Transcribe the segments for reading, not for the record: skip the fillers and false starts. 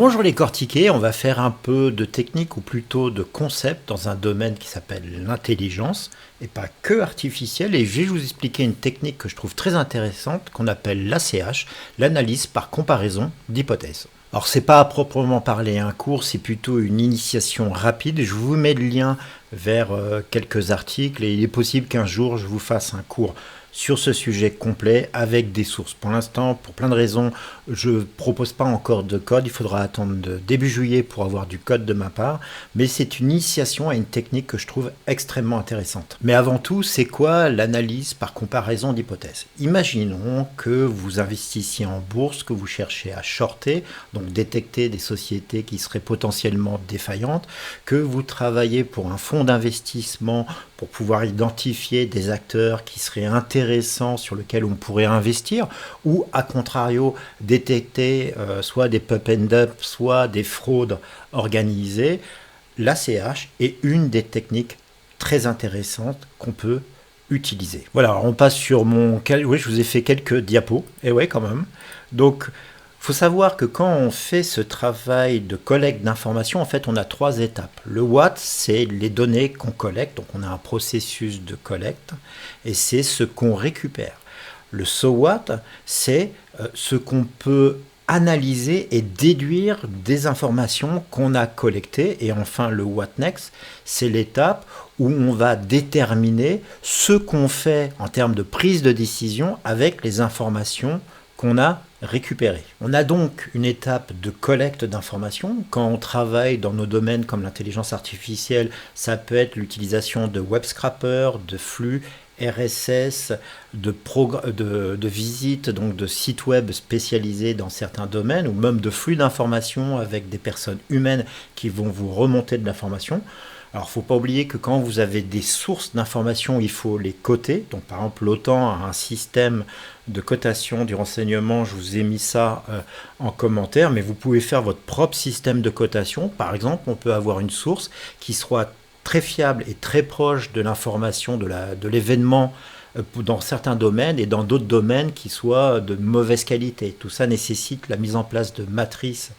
Bonjour les cortiqués, on va faire un peu de technique ou plutôt de concept dans un domaine qui s'appelle l'intelligence et pas que artificielle, et je vais vous expliquer une technique que je trouve très intéressante qu'on appelle l'ACH, l'analyse par comparaison d'hypothèses. Alors c'est pas à proprement parler un cours, c'est plutôt une initiation rapide. Je vous mets le lien vers quelques articles et il est possible qu'un jour je vous fasse un cours sur ce sujet complet avec des sources. Pour l'instant, pour plein de raisons, je ne propose pas encore de code. Il faudra attendre début juillet pour avoir du code de ma part. Mais c'est une initiation à une technique que je trouve extrêmement intéressante. Mais avant tout, c'est quoi l'analyse par comparaison d'hypothèses? Imaginons que vous investissiez en bourse, que vous cherchez à shorter, donc détecter des sociétés qui seraient potentiellement défaillantes, que vous travaillez pour un fonds d'investissement pour pouvoir identifier des acteurs qui seraient intéressants sur lesquels on pourrait investir, ou à contrario détecter soit des pump and dump, soit des fraudes organisées. L'ACH est une des techniques très intéressantes qu'on peut utiliser. Voilà, alors on passe sur mon... Oui, je vous ai fait quelques diapos, et ouais quand même. Donc, il faut savoir que quand on fait ce travail de collecte d'informations, en fait, on a trois étapes. Le what, c'est les données qu'on collecte, donc on a un processus de collecte, et c'est ce qu'on récupère. Le so what, c'est ce qu'on peut analyser et déduire des informations qu'on a collectées. Et enfin, le what next, c'est l'étape où on va déterminer ce qu'on fait en termes de prise de décision avec les informations qu'on a récupérées. On a donc une étape de collecte d'informations. Quand on travaille dans nos domaines comme l'intelligence artificielle, ça peut être l'utilisation de web scrapers, de flux RSS, de visites, donc de sites web spécialisés dans certains domaines, ou même de flux d'informations avec des personnes humaines qui vont vous remonter de l'information. Alors, il ne faut pas oublier que quand vous avez des sources d'informations, il faut les coter. Donc, par exemple, l'OTAN a un système de cotation du renseignement. Je vous ai mis ça en commentaire, mais vous pouvez faire votre propre système de cotation. Par exemple, on peut avoir une source qui soit très fiable et très proche de l'information, de l'événement dans certains domaines, et dans d'autres domaines qui soient de mauvaise qualité. Tout ça nécessite la mise en place de matrices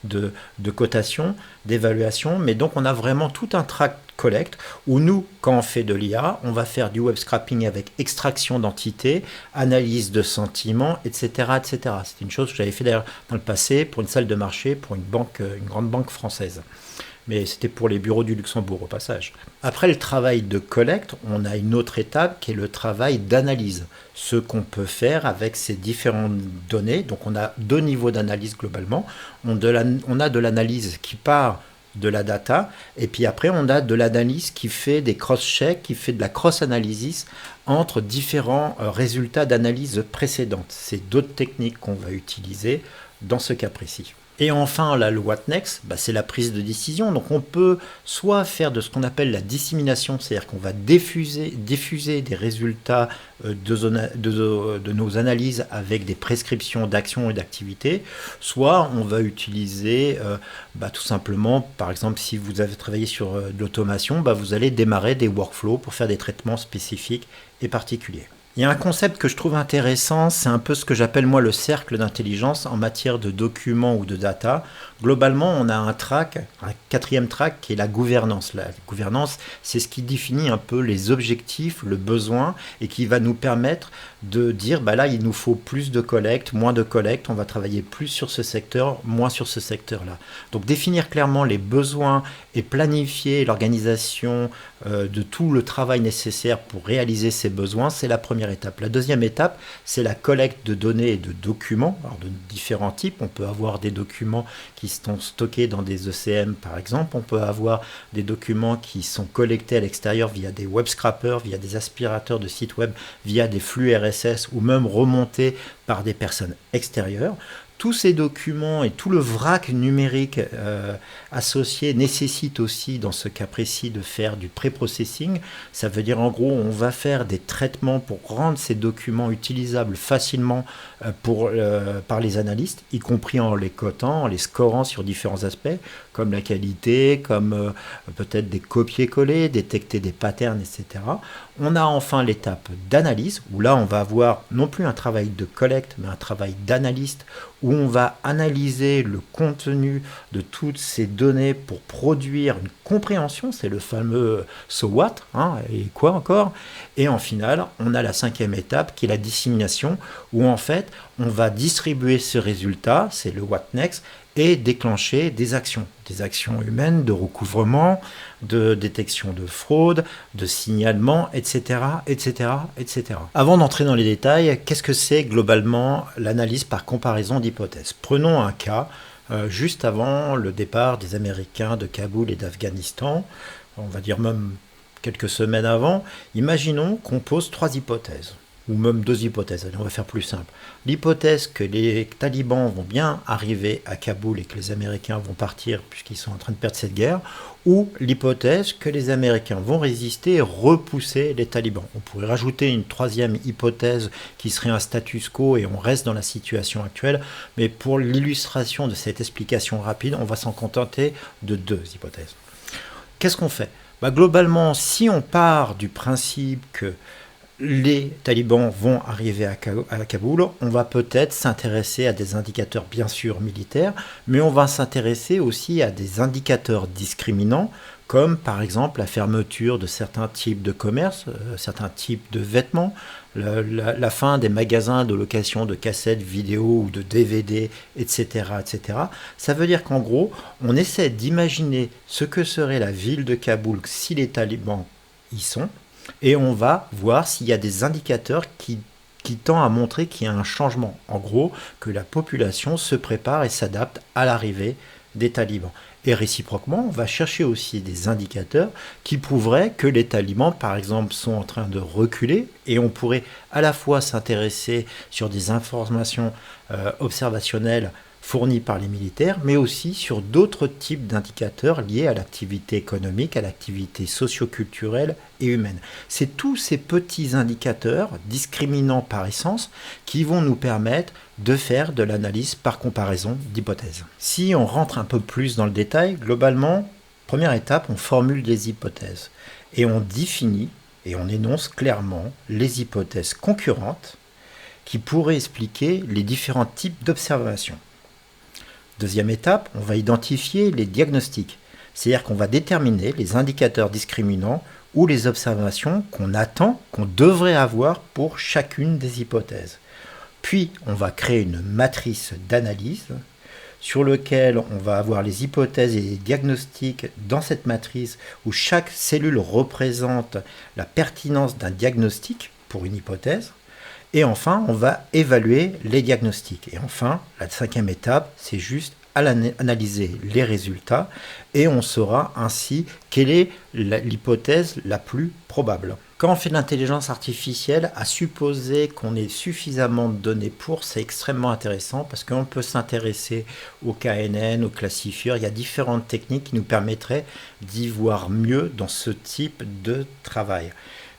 de cotation, d'évaluation, mais donc on a vraiment tout un track collect où nous, quand on fait de l'IA, on va faire du web scraping avec extraction d'entités, analyse de sentiments, etc., etc. C'est une chose que j'avais fait d'ailleurs dans le passé pour une salle de marché, pour une banque, une grande banque française. Mais c'était pour les bureaux du Luxembourg au passage. Après le travail de collecte, on a une autre étape qui est le travail d'analyse. Ce qu'on peut faire avec ces différentes données. Donc on a deux niveaux d'analyse globalement. On a de l'analyse qui part de la data, et puis après on a de l'analyse qui fait des cross-checks, qui fait de la cross-analysis entre différents résultats d'analyse précédentes. C'est d'autres techniques qu'on va utiliser dans ce cas précis. Et enfin, là, le what next, c'est la prise de décision. Donc on peut soit faire de ce qu'on appelle la dissémination, c'est-à-dire qu'on va diffuser des résultats de nos analyses avec des prescriptions d'actions et d'activités, soit on va utiliser tout simplement, par exemple, si vous avez travaillé sur de l'automation, vous allez démarrer des workflows pour faire des traitements spécifiques et particuliers. Il y a un concept que je trouve intéressant, c'est un peu ce que j'appelle moi le cercle d'intelligence en matière de documents ou de data. Globalement, on a un quatrième track qui est la gouvernance. La gouvernance, c'est ce qui définit un peu les objectifs, le besoin, et qui va nous permettre de dire, là, il nous faut plus de collecte, moins de collecte, on va travailler plus sur ce secteur, moins sur ce secteur-là. Donc définir clairement les besoins et planifier l'organisation de tout le travail nécessaire pour réaliser ces besoins, c'est la première étape. La deuxième étape, c'est la collecte de données et de documents, alors de différents types. On peut avoir des documents qui sont stockés dans des ECM par exemple, on peut avoir des documents qui sont collectés à l'extérieur via des web scrapers, via des aspirateurs de sites web, via des flux RSS, ou même remontés par des personnes extérieures. Tous ces documents et tout le vrac numérique associé nécessite aussi, dans ce cas précis, de faire du pré-processing. Ça veut dire en gros, on va faire des traitements pour rendre ces documents utilisables facilement par les analystes, y compris en les cotant, en les scorant sur différents aspects, comme la qualité, comme peut-être des copier-coller, détecter des patterns, etc. On a enfin l'étape d'analyse, où là on va avoir non plus un travail de collecte, mais un travail d'analyste, où où on va analyser le contenu de toutes ces données pour produire une compréhension, c'est le fameux so what, hein, et quoi encore. Et en finale, on a la cinquième étape qui est la dissémination, où en fait, on va distribuer ce résultat, c'est le what next, et déclencher des actions humaines de recouvrement, de détection de fraude, de signalement, etc., etc., etc. Avant d'entrer dans les détails, qu'est-ce que c'est globalement l'analyse par comparaison d'hypothèses? Prenons un cas juste avant le départ des Américains de Kaboul et d'Afghanistan, on va dire même quelques semaines avant. Imaginons qu'on pose 3 hypothèses, ou même 2 hypothèses. Allez, on va faire plus simple. L'hypothèse que les talibans vont bien arriver à Kaboul et que les Américains vont partir puisqu'ils sont en train de perdre cette guerre, ou l'hypothèse que les Américains vont résister et repousser les talibans. On pourrait rajouter une 3e hypothèse qui serait un status quo et on reste dans la situation actuelle, mais pour l'illustration de cette explication rapide, on va s'en contenter de 2 hypothèses. Qu'est-ce qu'on fait? Globalement, si on part du principe que les talibans vont arriver à Kaboul, on va peut-être s'intéresser à des indicateurs bien sûr militaires, mais on va s'intéresser aussi à des indicateurs discriminants, comme par exemple la fermeture de certains types de commerces, certains types de vêtements, la fin des magasins de location de cassettes vidéo ou de DVD, etc., etc. Ça veut dire qu'en gros, on essaie d'imaginer ce que serait la ville de Kaboul si les talibans y sont, et on va voir s'il y a des indicateurs qui tendent à montrer qu'il y a un changement. En gros, que la population se prépare et s'adapte à l'arrivée des talibans. Et réciproquement, on va chercher aussi des indicateurs qui prouveraient que les talibans, par exemple, sont en train de reculer. Et on pourrait à la fois s'intéresser sur des informations observationnelles fournis par les militaires, mais aussi sur d'autres types d'indicateurs liés à l'activité économique, à l'activité socio-culturelle et humaine. C'est tous ces petits indicateurs, discriminants par essence, qui vont nous permettre de faire de l'analyse par comparaison d'hypothèses. Si on rentre un peu plus dans le détail, globalement, première étape, on formule des hypothèses et on définit et on énonce clairement les hypothèses concurrentes qui pourraient expliquer les différents types d'observations. Deuxième étape, on va identifier les diagnostics, c'est-à-dire qu'on va déterminer les indicateurs discriminants ou les observations qu'on attend, qu'on devrait avoir pour chacune des hypothèses. Puis, on va créer une matrice d'analyse sur laquelle on va avoir les hypothèses et les diagnostics dans cette matrice où chaque cellule représente la pertinence d'un diagnostic pour une hypothèse. Et enfin, on va évaluer les diagnostics. Et enfin, la 5e étape, c'est juste analyser les résultats et on saura ainsi quelle est l'hypothèse la plus probable. Quand on fait de l'intelligence artificielle, à supposer qu'on ait suffisamment de données pour, c'est extrêmement intéressant parce qu'on peut s'intéresser au KNN, aux classifieurs. Il y a différentes techniques qui nous permettraient d'y voir mieux dans ce type de travail.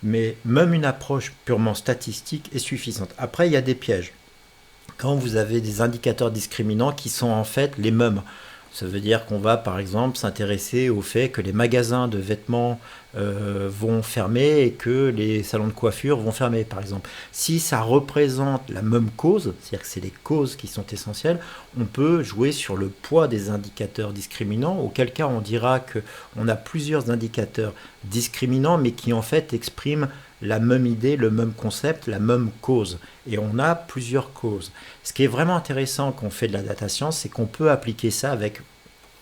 Mais même une approche purement statistique est suffisante. Après, il y a des pièges. Quand vous avez des indicateurs discriminants qui sont en fait les mêmes, ça veut dire qu'on va par exemple s'intéresser au fait que les magasins de vêtements vont fermer et que les salons de coiffure vont fermer par exemple. Si ça représente la même cause, c'est-à-dire que c'est les causes qui sont essentielles, on peut jouer sur le poids des indicateurs discriminants, auquel cas on dira qu'on a plusieurs indicateurs discriminants mais qui en fait expriment la même idée, le même concept, la même cause. Et on a plusieurs causes. Ce qui est vraiment intéressant quand on fait de la data science, c'est qu'on peut appliquer ça avec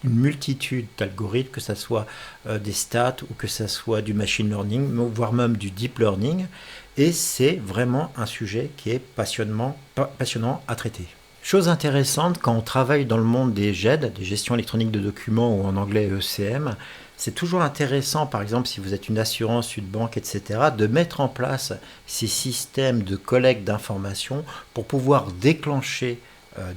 une multitude d'algorithmes, que ce soit des stats ou que ce soit du machine learning, voire même du deep learning. Et c'est vraiment un sujet qui est passionnant à traiter. Chose intéressante quand on travaille dans le monde des GED, des gestions électroniques de documents ou en anglais ECM, c'est toujours intéressant, par exemple, si vous êtes une assurance, une banque, etc., de mettre en place ces systèmes de collecte d'informations pour pouvoir déclencher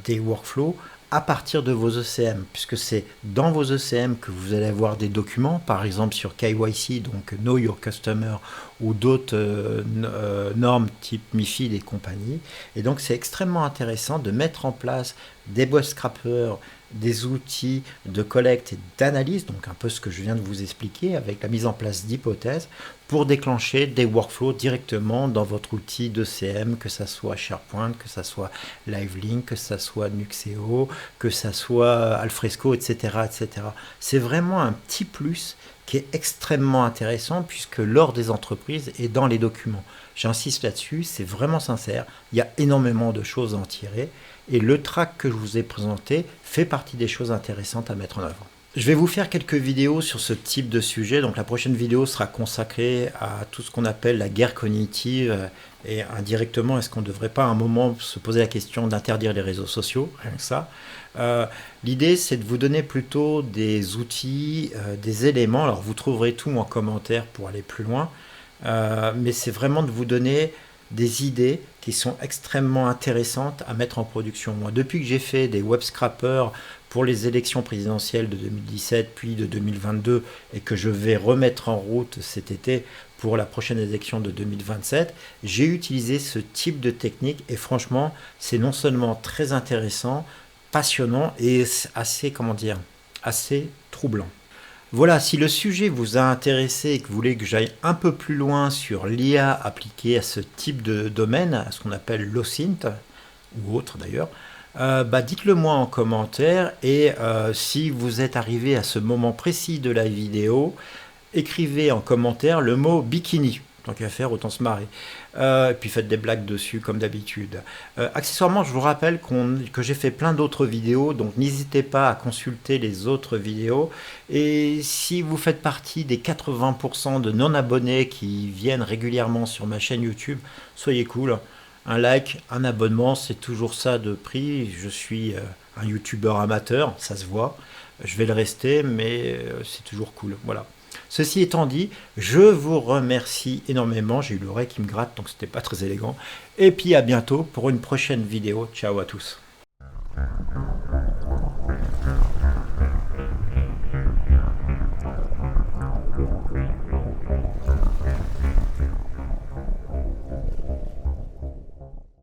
des workflows à partir de vos ECM, puisque c'est dans vos ECM que vous allez avoir des documents, par exemple sur KYC, donc Know Your Customer, ou d'autres normes type MiFID et compagnie. Et donc c'est extrêmement intéressant de mettre en place des web scrapers, des outils de collecte et d'analyse, donc un peu ce que je viens de vous expliquer avec la mise en place d'hypothèses pour déclencher des workflows directement dans votre outil de CM, que ça soit SharePoint, que ça soit LiveLink, que ça soit Nuxeo, que ça soit Alfresco, etc., etc. C'est vraiment un petit plus qui est extrêmement intéressant puisque lors des entreprises et dans les documents, j'insiste là-dessus, c'est vraiment sincère, il y a énormément de choses à en tirer et le track que je vous ai présenté fait partie des choses intéressantes à mettre en avant. Je vais vous faire quelques vidéos sur ce type de sujet, donc la prochaine vidéo sera consacrée à tout ce qu'on appelle la guerre cognitive et indirectement, est-ce qu'on ne devrait pas à un moment se poser la question d'interdire les réseaux sociaux, rien que ça. L'idée c'est de vous donner plutôt des outils, des éléments, alors vous trouverez tout en commentaire pour aller plus loin, mais c'est vraiment de vous donner des idées qui sont extrêmement intéressantes à mettre en production. Moi, depuis que j'ai fait des web scrappers pour les élections présidentielles de 2017 puis de 2022 et que je vais remettre en route cet été pour la prochaine élection de 2027, j'ai utilisé ce type de technique et franchement, c'est non seulement très intéressant, passionnant et assez, comment dire, assez troublant. Voilà, si le sujet vous a intéressé et que vous voulez que j'aille un peu plus loin sur l'IA appliquée à ce type de domaine, à ce qu'on appelle l'OSINT, ou autre d'ailleurs, dites-le moi en commentaire et si vous êtes arrivé à ce moment précis de la vidéo, écrivez en commentaire le mot bikini. Tant qu'à faire, autant se marrer. Et puis faites des blagues dessus comme d'habitude. Accessoirement, je vous rappelle que j'ai fait plein d'autres vidéos, donc n'hésitez pas à consulter les autres vidéos. Et si vous faites partie des 80% de non-abonnés qui viennent régulièrement sur ma chaîne YouTube, soyez cool. Un like, un abonnement, c'est toujours ça de prix. Je suis un YouTuber amateur, ça se voit. Je vais le rester, mais c'est toujours cool. Voilà. Ceci étant dit, je vous remercie énormément. J'ai eu l'oreille qui me gratte, donc c'était pas très élégant. Et puis à bientôt pour une prochaine vidéo. Ciao à tous.